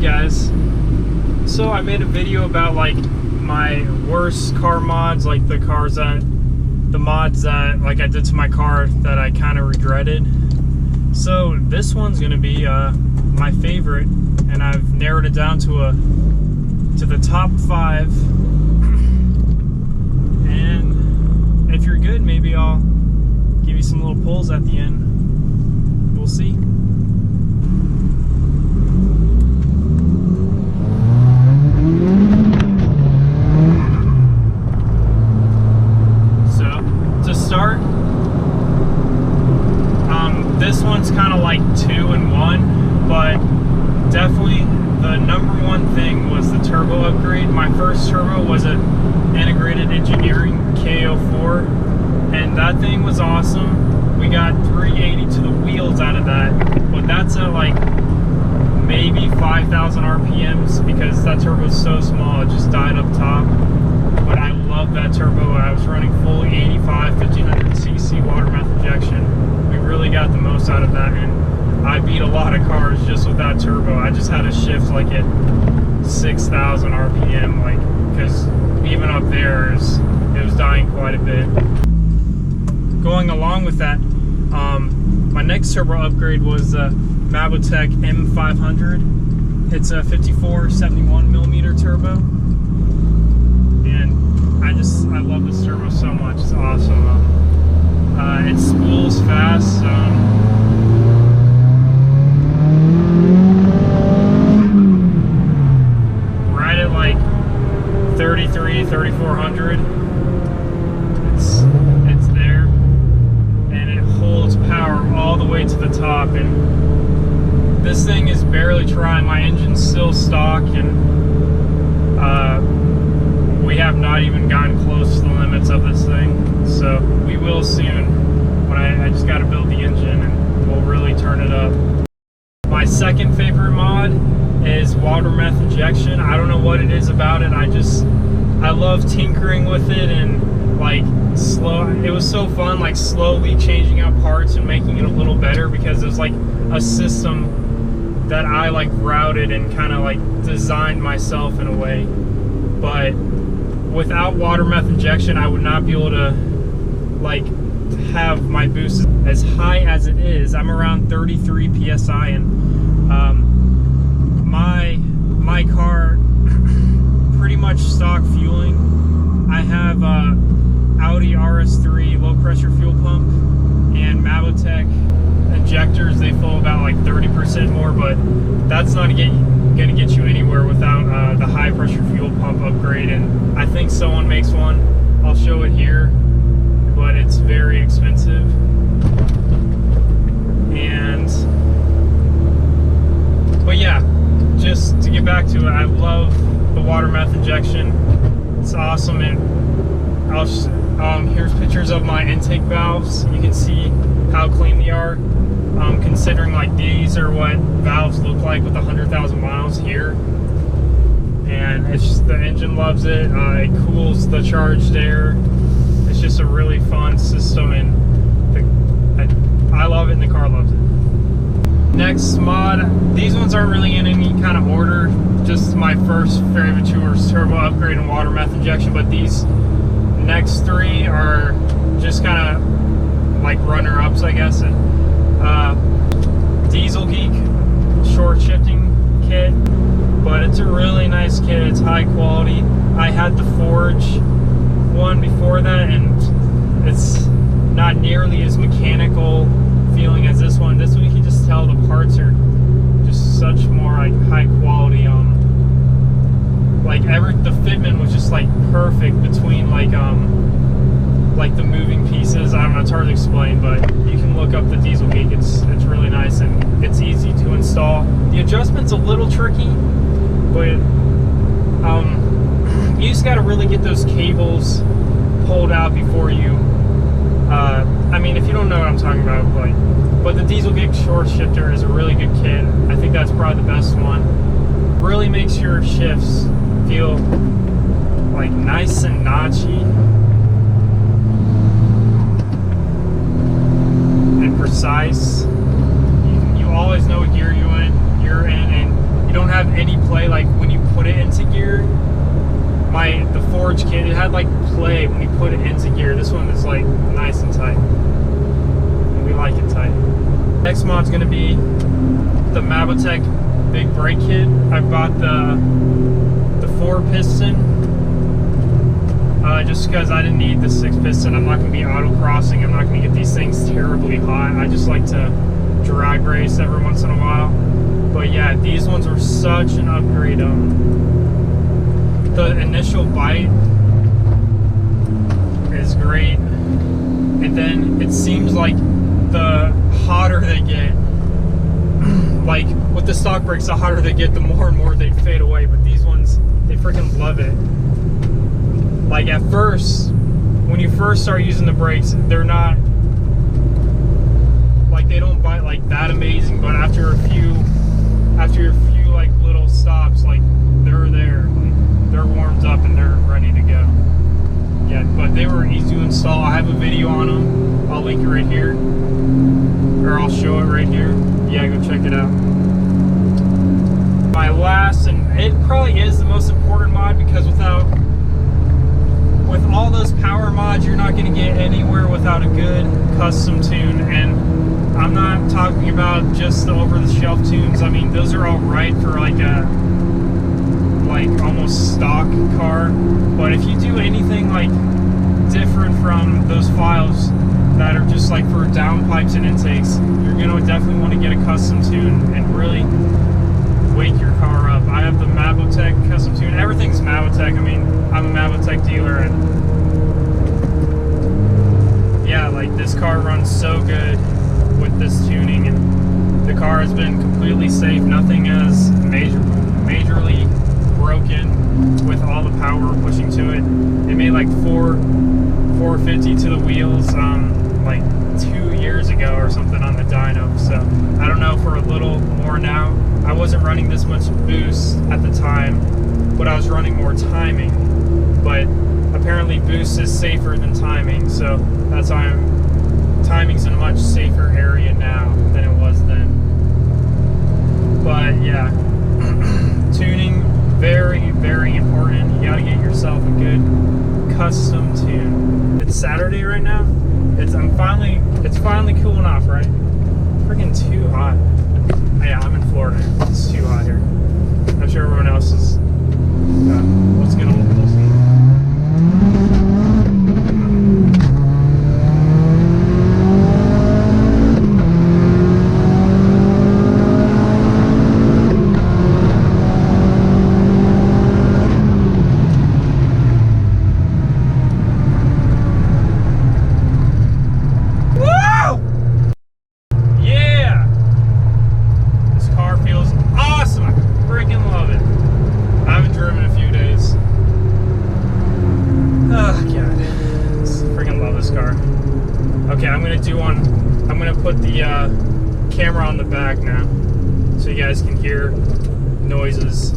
Guys, so I made a video about like my worst car mods, like the mods that like I did to my car that I kind of regretted. So this one's gonna be my favorite, and I've narrowed it down to the top 5. And if you're good, maybe I'll give you some little pulls at the end. We'll see. Start. This one's kind of like 2 in 1, but definitely the number one thing was the turbo upgrade. My first turbo was an integrated engineering KO4, and that thing was awesome. We got 380 to the wheels out of that, but that's at like maybe 5,000 RPMs because that turbo is so small, it just died up top. But I love that turbo. I was running full 85 1500cc water mouth injection. We really got the most out of that, and I beat a lot of cars just with that turbo. I just had to shift like at 6,000 RPM, like, because even up there it was dying quite a bit. Going along with that, my next turbo upgrade was the Mamo M500. It's a 5471mm turbo. I love this turbo so much. It's awesome. It spools fast. Right at like 3400. It's there, and it holds power all the way to the top. And this thing is barely trying. My engine's still stock, and we have not even gotten close to the limits of this thing, so we will soon. When I just got to build the engine, and we'll really turn it up. My second favorite mod is water meth injection. I don't know what it is about it. I love tinkering with it, and like it was so fun, like slowly changing out parts and making it a little better, because it was like a system that I like routed and kind of like designed myself in a way. But without water meth injection, I would not be able to like have my boost as high as it is. I'm around 33 psi, and my car pretty much stock fueling. I have Audi RS3 low pressure fuel pump and Mamo injectors. They fill about like 30% more, but that's not gonna get you anywhere without the high pressure fuel pump upgrade. And I think someone makes one. I'll show it here, but it's very expensive. But yeah, just to get back to it, I love the water meth injection. It's awesome. And here's pictures of my intake valves. You can see how clean they are. Considering like these are what valves look like with 100,000 miles here, and it's just, the engine loves it. It cools the charged air. It's just a really fun system, and I love it, and the car loves it. Next mod, these ones aren't really in any kind of order. Just my first favorite two are turbo upgrade and water meth injection, but these next 3 are just kind of like runner-ups, I guess. And Diesel Geek short shifting kit, but it's a really nice kit. It's high quality. I had the Forge one before that, and it's not nearly as mechanical feeling as this one. This one you can just tell the parts are just such more like high quality. Like the fitment was just like perfect between like the moving pieces. I don't know, it's hard to explain, but you can look up the Diesel Geek. It's really nice, and it's easy to install. The adjustment's a little tricky, but just got to really get those cables pulled out before you, I mean, if you don't know what I'm talking about, like, but the Diesel Geek short shifter is a really good kit. I think that's probably the best one. Really makes your shifts feel like nice and notchy and precise. You always know what gear you're in, and you don't have any play. Like when you put it into gear, the Forge kit, it had like play when you put it into gear. This one is like nice and tight, and we like it tight. Next mod's gonna be the Mamo big brake kit. I bought the 4-piston just because I didn't need the 6-piston. I'm not gonna be autocrossing. I'm not gonna get these things terribly hot. I just like to drag race every once in a while. But yeah, these ones were such an upgrade. The initial bite is great, and then it seems like the hotter they get, like with the stock brakes, the hotter they get, the more and more they fade away. But these ones, they freaking love it. Like at first, when you first start using the brakes, they're not, like they don't bite like that amazing, but after a few like little stops, like they're there, like they're warmed up and they're ready to go. Yeah, but they were easy to install. I have a video on them. I'll link it right here, or I'll show it right here. Yeah, go check it out. My last, and it probably is the most important mod, because with all those power mods, you're not going to get anywhere without a good custom tune. And I'm not talking about just the over-the-shelf tunes. I mean, those are all right for like a almost stock car. But if you do anything like different from those files that are just like for downpipes and intakes, you're gonna definitely want to get a custom tune and really wake your car up. I have the Mamo custom tune. Everything's Mamo. I mean, I'm a Mamo dealer, and yeah, like this car runs so good with this tuning, and the car has been completely safe. Nothing has majorly broken with all the power we're pushing to it. It made like 450 to the wheels like 2 years ago or something on the dyno. So I don't know, for a little more now. I wasn't running this much boost at the time, but I was running more timing. But apparently boost is safer than timing, so that's why timing's in a much safer area now than it was then. But yeah, tuning, very, very important. You gotta get yourself a good custom tune. It's Saturday right now. It's finally cooling off, right? Freaking too hot. Yeah, I'm in Florida. It's too hot here. I'm sure everyone else is. Let's get a little closer. I'm gonna put the camera on the back now, so you guys can hear noises.